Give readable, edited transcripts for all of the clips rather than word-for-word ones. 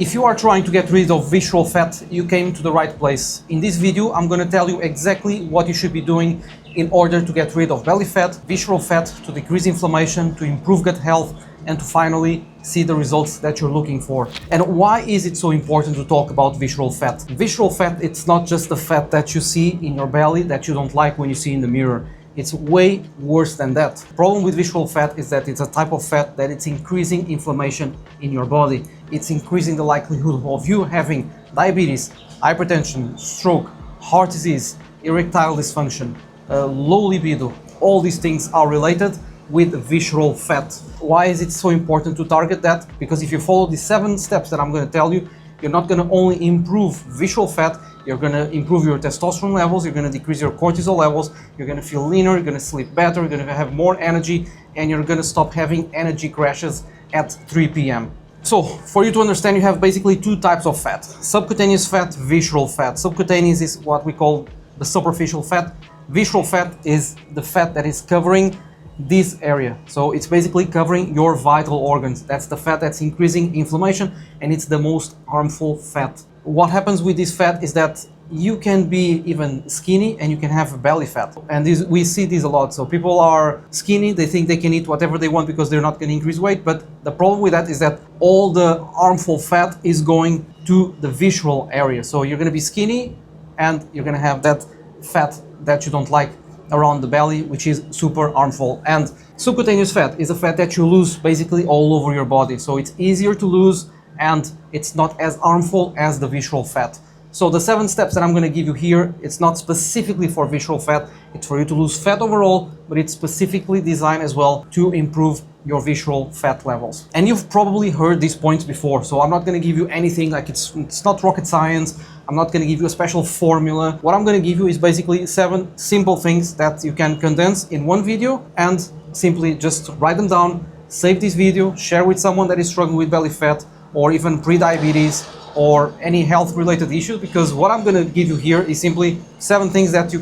If you are trying to get rid of visceral fat, you came to the right place. In this video, I'm going to tell you exactly what you should be doing in order to get rid of belly fat, visceral fat, to decrease inflammation, to improve gut health, and to finally see the results that you're looking for. And why is it so important to talk about visceral fat? Visceral fat, it's not just the fat that you see in your belly that you don't like when you see in the mirror. It's way worse than that. The problem with visceral fat is that it's a type of fat that it's increasing inflammation in your body. It's increasing the likelihood of you having diabetes, hypertension, stroke, heart disease, erectile dysfunction, low libido. All these things are related with visceral fat. Why is it so important to target that? Because if you follow the 7 steps that I'm going to tell you, you're not going to only improve visceral fat, you're going to improve your testosterone levels, you're going to decrease your cortisol levels, you're going to feel leaner, you're going to sleep better, you're going to have more energy, and you're going to stop having energy crashes at 3 p.m. So, for you to understand, you have basically 2 types of fat. Subcutaneous fat, visceral fat. Subcutaneous is what we call the superficial fat. Visceral fat is the fat that is covering this area. So it's basically covering your vital organs. That's the fat that's increasing inflammation, and it's the most harmful fat. What happens with this fat is that you can be even skinny and you can have belly fat. And we see this a lot. So people are skinny, they think they can eat whatever they want because they're not going to increase weight. But the problem with that is that all the harmful fat is going to the visceral area. So you're going to be skinny and you're going to have that fat that you don't like around the belly, which is super harmful. And subcutaneous fat is a fat that you lose basically all over your body. So it's easier to lose and it's not as harmful as the visceral fat. So the 7 steps that I'm going to give you here, it's not specifically for visceral fat, it's for you to lose fat overall, but it's specifically designed as well to improve your visceral fat levels. And you've probably heard these points before, so I'm not going to give you anything like it's not rocket science. I'm not going to give you a special formula. What I'm going to give you is basically 7 simple things that you can condense in one video and simply just write them down, save this video, share with someone that is struggling with belly fat or even pre-diabetes or any health related issue, because what I'm going to give you here is simply 7 things that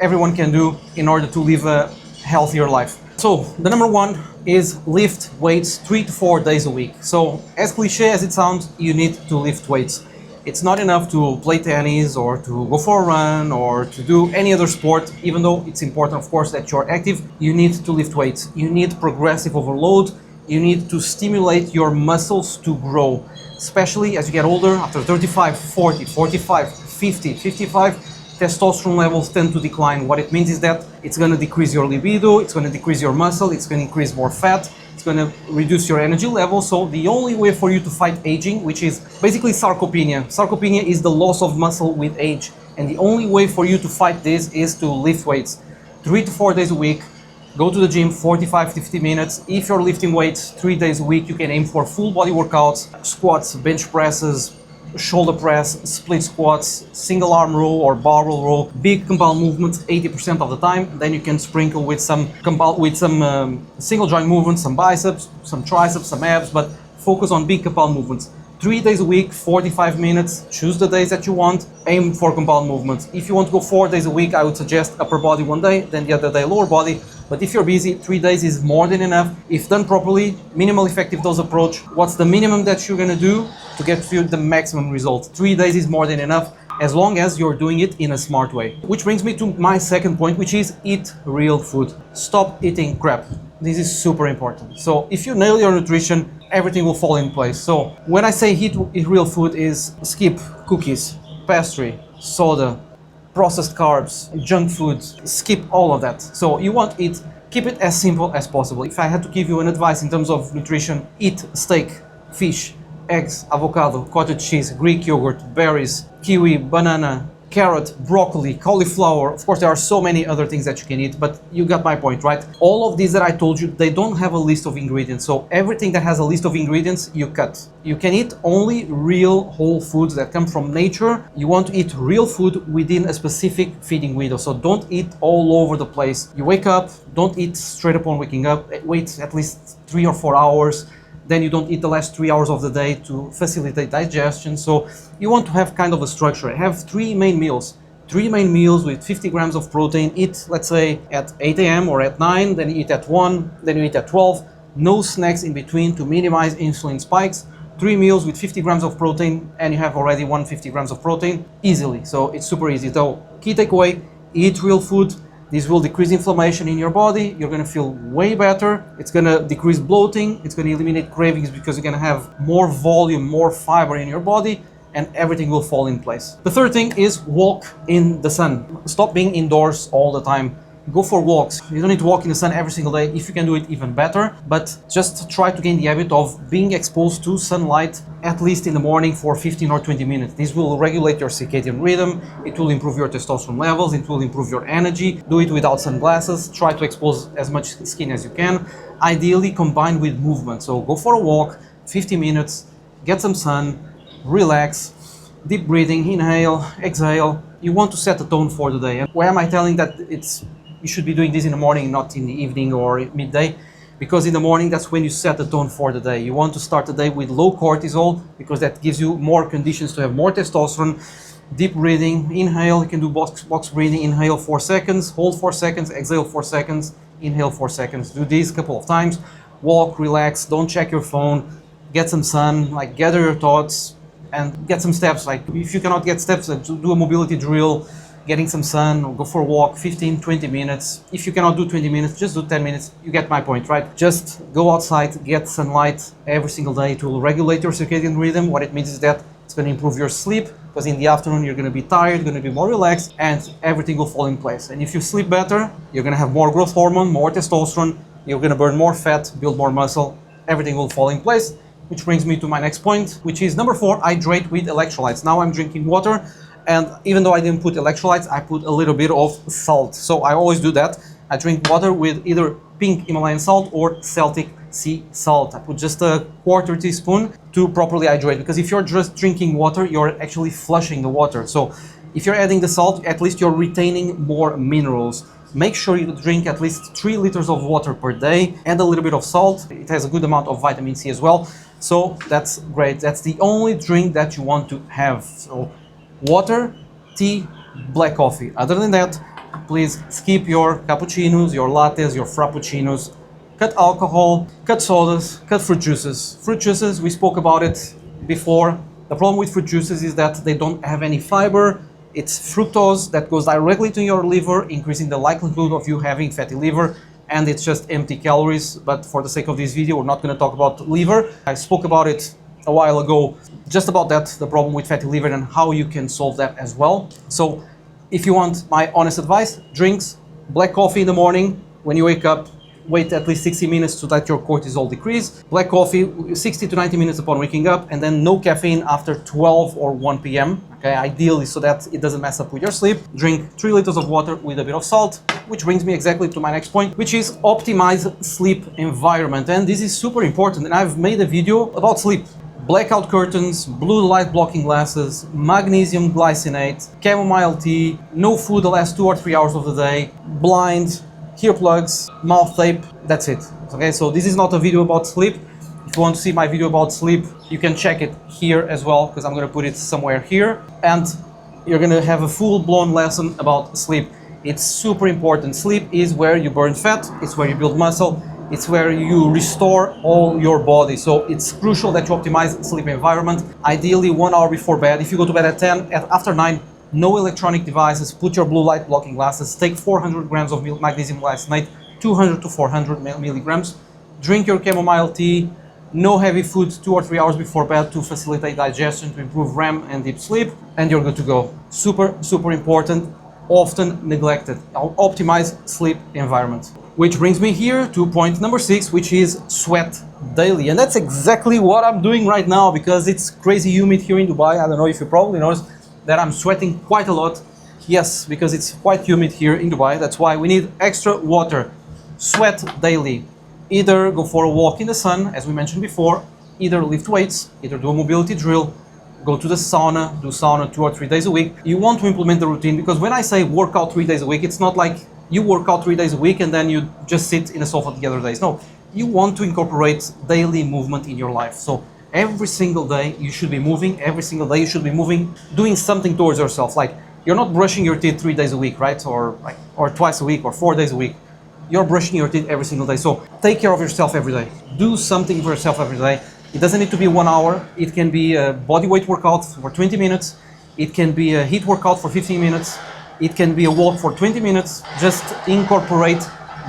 everyone can do in order to live a healthier life. So the number 1 is lift weights 3 to 4 days a week. So as cliche as it sounds, you need to lift weights. It's not enough to play tennis or to go for a run or to do any other sport, even though it's important, of course, that you're active. You need to lift weights. You need progressive overload. You need to stimulate your muscles to grow, especially as you get older. After 35, 40, 45, 50, 55, testosterone levels tend to decline. What it means is that it's going to decrease your libido, it's going to decrease your muscle, it's going to increase more fat, it's going to reduce your energy level. So the only way for you to fight aging, which is basically sarcopenia. Sarcopenia is the loss of muscle with age. And the only way for you to fight this is to lift weights 3 to 4 days a week. Go to the gym 45-50 minutes. If you're lifting weights 3 days a week, you can aim for full body workouts, squats, bench presses, shoulder press, split squats, single arm row or barbell row, big compound movements 80% of the time. Then you can sprinkle with some single joint movements, some biceps, some triceps, some abs, but focus on big compound movements. 3 days a week, 45 minutes, choose the days that you want, aim for compound movements. If you want to go 4 days a week, I would suggest upper body one day, then the other day lower body. But if you're busy, 3 days is more than enough. If done properly, minimal effective dose approach, what's the minimum that you're gonna do to get you the maximum result? 3 days is more than enough, as long as you're doing it in a smart way. Which brings me to my second point, which is eat real food. Stop eating crap. This is super important. So if you nail your nutrition, everything will fall in place. So when I say eat real food is skip cookies, pastry, soda, processed carbs, junk food, skip all of that. So you want to keep it as simple as possible. If I had to give you an advice in terms of nutrition, eat steak, fish, eggs, avocado, cottage cheese, Greek yogurt, berries, kiwi, banana, carrot, broccoli, cauliflower. Of course, there are so many other things that you can eat, but you got my point, right? All of these that I told you, they don't have a list of ingredients. So everything that has a list of ingredients, you cut. You can eat only real whole foods that come from nature. You want to eat real food within a specific feeding window. So don't eat all over the place. You wake up, don't eat straight upon waking up. Wait at least 3 or 4 hours. Then you don't eat the last 3 hours of the day to facilitate digestion. So you want to have kind of a structure. Have 3 main meals. 3 main meals with 50 grams of protein. Eat, let's say, at 8 a.m. or at 9, then you eat at 1, then you eat at 12. No snacks in between to minimize insulin spikes. 3 meals with 50 grams of protein, and you have already 150 grams of protein easily. So it's super easy. So key takeaway, eat real food. This will decrease inflammation in your body. You're gonna feel way better. It's gonna decrease bloating. It's gonna eliminate cravings because you're gonna have more volume, more fiber in your body, and everything will fall in place. The third thing is walk in the sun. Stop being indoors all the time. Go for walks. You don't need to walk in the sun every single day. If you can do it, even better. But just try to gain the habit of being exposed to sunlight at least in the morning for 15 or 20 minutes. This will regulate your circadian rhythm. It will improve your testosterone levels. It will improve your energy. Do it without sunglasses. Try to expose as much skin as you can. Ideally combined with movement. So go for a walk, 50 minutes, get some sun, relax, deep breathing, inhale, exhale. You want to set the tone for the day. And why am I telling that you should be doing this in the morning, not in the evening or midday? Because in the morning, that's when you set the tone for the day. You want to start the day with low cortisol because that gives you more conditions to have more testosterone. Deep breathing, inhale, you can do box breathing, inhale 4 seconds, hold 4 seconds, exhale 4 seconds, inhale 4 seconds. Do this a couple of times. Walk, relax, don't check your phone, get some sun, like gather your thoughts and get some steps. Like if you cannot get steps, do a mobility drill, getting some sun, or go for a walk, 15, 20 minutes. If you cannot do 20 minutes, just do 10 minutes. You get my point, right? Just go outside, get sunlight every single day. It will regulate your circadian rhythm. What it means is that it's going to improve your sleep, because in the afternoon you're going to be tired, you're going to be more relaxed, and everything will fall in place. And if you sleep better, you're going to have more growth hormone, more testosterone, you're going to burn more fat, build more muscle, everything will fall in place. Which brings me to my next point, which is number 4, hydrate with electrolytes. Now I'm drinking water, and even though I didn't put electrolytes, I put a little bit of salt. So I always do that. I drink water with either pink Himalayan salt or Celtic sea salt. I put just a 1/4 teaspoon to properly hydrate, because if you're just drinking water, you're actually flushing the water. So if you're adding the salt, at least you're retaining more minerals. Make sure you drink at least 3 liters of water per day and a little bit of salt. It has a good amount of vitamin C as well. So that's great. That's the only drink that you want to have. So water, tea, black coffee. Other than that, please skip your cappuccinos, your lattes, your frappuccinos. Cut alcohol, cut sodas, cut fruit juices. Fruit juices, we spoke about it before. The problem with fruit juices is that they don't have any fiber. It's fructose that goes directly to your liver, increasing the likelihood of you having fatty liver, and it's just empty calories. But for the sake of this video, we're not going to talk about liver. I spoke about it a while ago, just about that, the problem with fatty liver and how you can solve that as well. So if you want my honest advice, drinks, black coffee in the morning when you wake up, wait at least 60 minutes to let your cortisol decrease. Black coffee, 60 to 90 minutes upon waking up, and then no caffeine after 12 or 1 p.m. Okay, ideally so that it doesn't mess up with your sleep. Drink 3 liters of water with a bit of salt, which brings me exactly to my next point, which is optimize sleep environment. And this is super important, and I've made a video about sleep. Blackout curtains, blue light blocking glasses, magnesium glycinate, chamomile tea, no food the last 2 or 3 hours of the day, blind, earplugs, mouth tape, that's it. Okay, so this is not a video about sleep. If you want to see my video about sleep, you can check it here as well, because I'm going to put it somewhere here, and you're going to have a full-blown lesson about sleep. It's super important. Sleep is where you burn fat, it's where you build muscle, it's where you restore all your body. So it's crucial that you optimize sleep environment. Ideally 1 hour before bed. If you go to bed at 10, after 9, no electronic devices, put your blue light blocking glasses, take 400 grams of magnesium glycinate, 200 to 400 milligrams, drink your chamomile tea, no heavy food 2 or 3 hours before bed to facilitate digestion, to improve REM and deep sleep, and you're good to go. Super, super important, often neglected. Optimize sleep environment. Which brings me here to point number 6, which is sweat daily. And that's exactly what I'm doing right now, because it's crazy humid here in Dubai. I don't know if you probably noticed that I'm sweating quite a lot. Yes, because it's quite humid here in Dubai. That's why we need extra water. Sweat daily. Either go for a walk in the sun, as we mentioned before, either lift weights, either do a mobility drill, go to the sauna, do sauna 2 or 3 days a week. You want to implement the routine, because when I say work out 3 days a week, it's not like you work out 3 days a week and then you just sit in a sofa the other days. No, you want to incorporate daily movement in your life. So every single day you should be moving, every single day you should be moving, doing something towards yourself. Like, you're not brushing your teeth 3 days a week, right? Or twice a week or 4 days a week. You're brushing your teeth every single day. So take care of yourself every day. Do something for yourself every day. It doesn't need to be 1 hour. It can be a body weight workout for 20 minutes. It can be a HIIT workout for 15 minutes. It can be a walk for 20 minutes. Just incorporate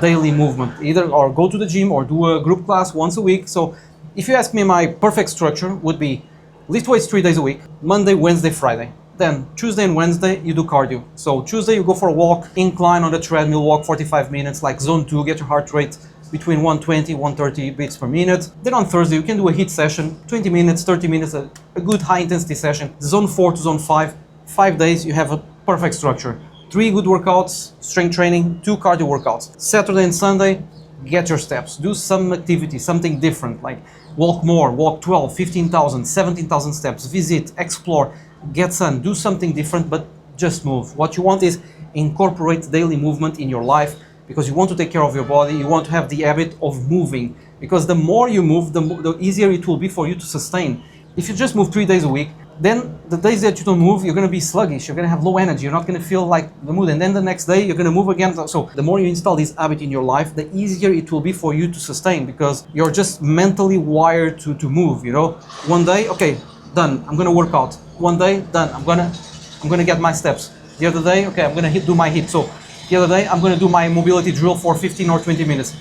daily movement, either or go to the gym or do a group class once a week. So if you ask me, my perfect structure would be lift weights 3 days a week, Monday, Wednesday, Friday. Then Tuesday and Wednesday, you do cardio. So Tuesday, you go for a walk, incline on the treadmill, walk 45 minutes, like zone 2, get your heart rate between 120, 130 beats per minute. Then on Thursday, you can do a HIIT session, 20 minutes, 30 minutes, a good high intensity session. Zone 4 to zone 5, 5 days, you have a perfect structure. 3 good workouts, strength training, 2 cardio workouts. Saturday and Sunday, get your steps. Do some activity, something different, like walk more, walk 12, 15,000, 17,000 steps, visit, explore, get sun, do something different, but just move. What you want is incorporate daily movement in your life, because you want to take care of your body, you want to have the habit of moving, because the more you move, the easier it will be for you to sustain. If you just move 3 days a week, then the days that you don't move, you're going to be sluggish, you're going to have low energy, you're not going to feel like the mood, and then the next day you're going to move again. So the more you install this habit in your life, the easier it will be for you to sustain, because you're just mentally wired to move, you know. One day, okay, done, I'm going to work out. One day, done, I'm going to get my steps. The other day, okay, I'm going to do my HIIT. So the other day, I'm going to do my mobility drill for 15 or 20 minutes.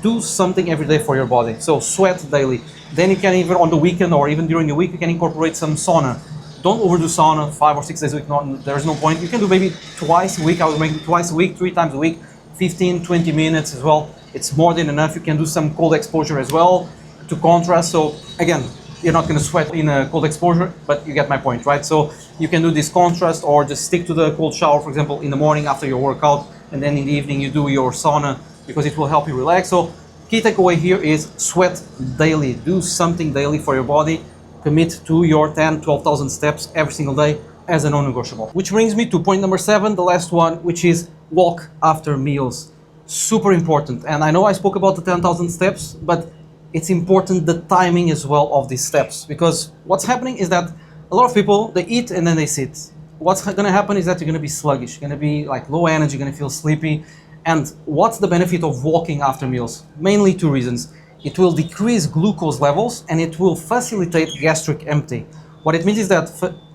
Do something every day for your body. So sweat daily. Then you can, even on the weekend or even during the week, you can incorporate some sauna. Don't overdo sauna 5 or 6 days a week. There's no point. You can do maybe twice a week. I would make it twice a week, 3 times a week, 15, 20 minutes as well. It's more than enough. You can do some cold exposure as well to contrast. So again, you're not going to sweat in a cold exposure, but you get my point, right? So you can do this contrast, or just stick to the cold shower, for example, in the morning after your workout, and then in the evening you do your sauna, because it will help you relax. So key takeaway here is sweat daily. Do something daily for your body. Commit to your 10, 12,000 steps every single day as a non-negotiable. Which brings me to point number 7, the last one, which is walk after meals. Super important. And I know I spoke about the 10,000 steps, but it's important the timing as well of these steps, because what's happening is that a lot of people, they eat and then they sit. What's going to happen is that you're going to be sluggish, you're going to be like low energy, you're going to feel sleepy. And what's the benefit of walking after meals? Mainly 2 reasons. It will decrease glucose levels and it will facilitate gastric empty. What it means is that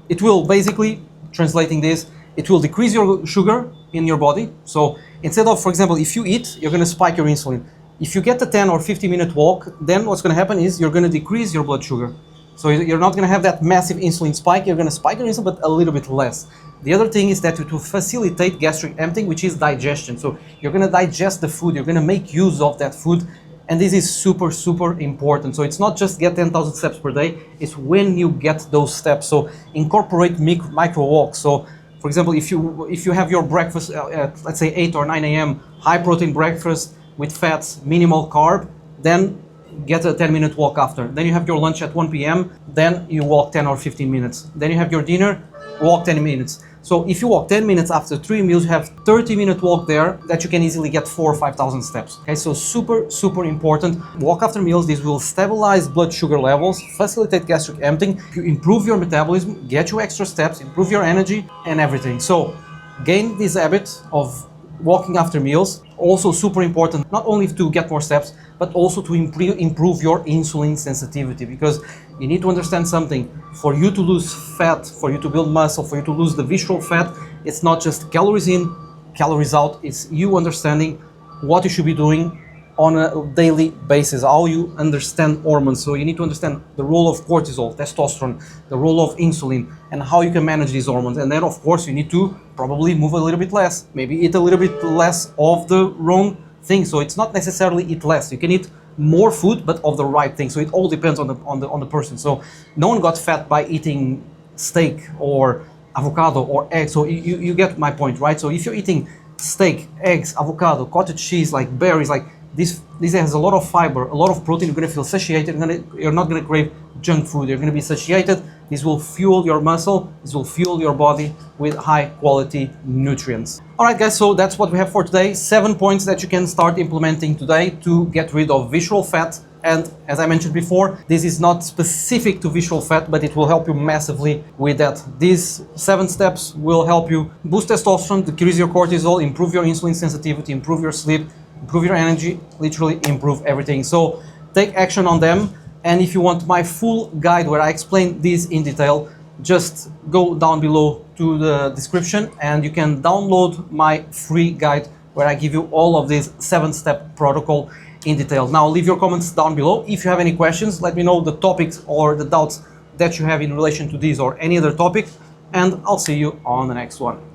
it will basically, translating this, it will decrease your sugar in your body. So instead of, for example, if you eat, you're going to spike your insulin. If you get a 10 or 15-minute walk, then what's going to happen is you're going to decrease your blood sugar. So you're not going to have that massive insulin spike. You're going to spike your insulin, but a little bit less. The other thing is that it will facilitate gastric emptying, which is digestion. So you're going to digest the food. You're going to make use of that food. And this is super, super important. So it's not just get 10,000 steps per day. It's when you get those steps. So incorporate micro walks. So for example, if you have your breakfast at, let's say, 8 or 9 a.m., high protein breakfast with fats, minimal carb, then get a 10-minute walk after. Then you have your lunch at 1 p.m., then you walk 10 or 15 minutes. Then you have your dinner, walk 10 minutes. So if you walk 10 minutes after 3 meals, you have 30-minute walk there that you can easily get 4,000 or 5,000 steps. Okay, so super, super important. Walk after meals, this will stabilize blood sugar levels, facilitate gastric emptying, improve your metabolism, get you extra steps, improve your energy and everything. So gain this habit of walking after meals. Also super important, not only to get more steps, but also to improve your insulin sensitivity, because you need to understand something. For you to lose fat, for you to build muscle, for you to lose the visceral fat, it's not just calories in, calories out. It's you understanding what you should be doing on a daily basis, how you understand hormones. So you need to understand the role of cortisol, testosterone, the role of insulin, and how you can manage these hormones. And then, of course, you need to probably move a little bit less, maybe eat a little bit less of the wrong thing. So it's not necessarily eat less. You can eat more food, but of the right thing. So it all depends on the person. So no one got fat by eating steak or avocado or eggs. So you get my point, right? So if you're eating steak, eggs, avocado, cottage cheese, like berries, like this has a lot of fiber, a lot of protein. You're going to feel satiated. You're not going to crave junk food. You're going to be satiated. This will fuel your muscle. This will fuel your body with high quality nutrients. All right, guys, so that's what we have for today. 7 points that you can start implementing today to get rid of visceral fat. And as I mentioned before, this is not specific to visceral fat, but it will help you massively with that. These 7 steps will help you boost testosterone, decrease your cortisol, improve your insulin sensitivity, improve your sleep, improve your energy, literally improve everything. So take action on them. And if you want my full guide where I explain this in detail, just go down below to the description and you can download my free guide where I give you all of this 7-step protocol in detail. Now leave your comments down below. If you have any questions, let me know the topics or the doubts that you have in relation to this or any other topic, and I'll see you on the next one.